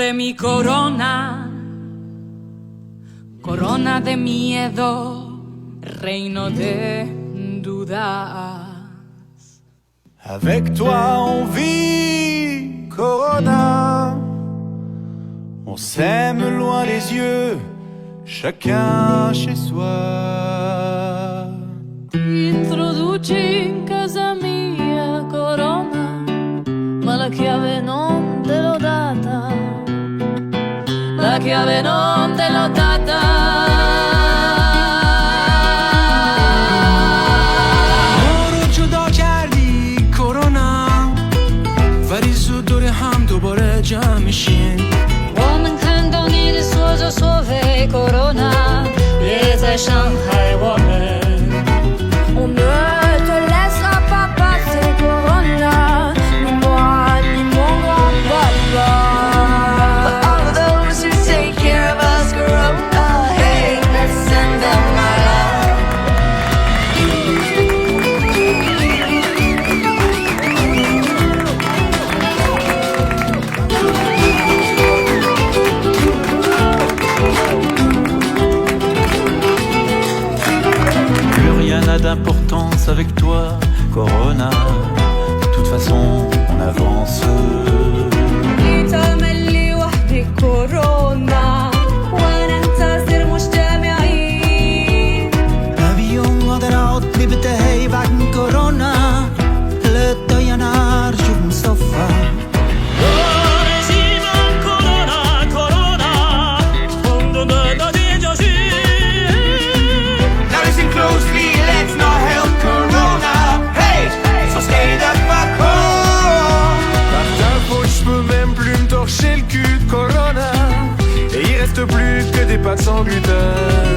de mi corona, corona de miedo, reino de dudas. Avec toi on vit, Corona. On s'aime loin les yeux, chacun chez soi. Ti introduci in casa mia, Corona, ma la chiave non te l'ho data. La chiave non te l'ho data. جمع میشین 我们看到你的所作所为，Corona， 也在伤害我们。On ne te laissera pas passer, Corona, ni moi, ni mon grand-papa. For all of those who take care of us, Corona, hey, let's send them my love. D'importance avec toi, Corona. De toute façon, on avance. تملي وحدي كورونا وننتصر مجتمعين. L'avion hade aldrig blivit hej varken corona eller döjarna Jomstoffa. Now listen closely, let's not help Corona. Hey, så ska det vara cool. Martin Fauch peut même plus me torcher le cul de Corona. Et il reste plus que des pâtes sans gluten.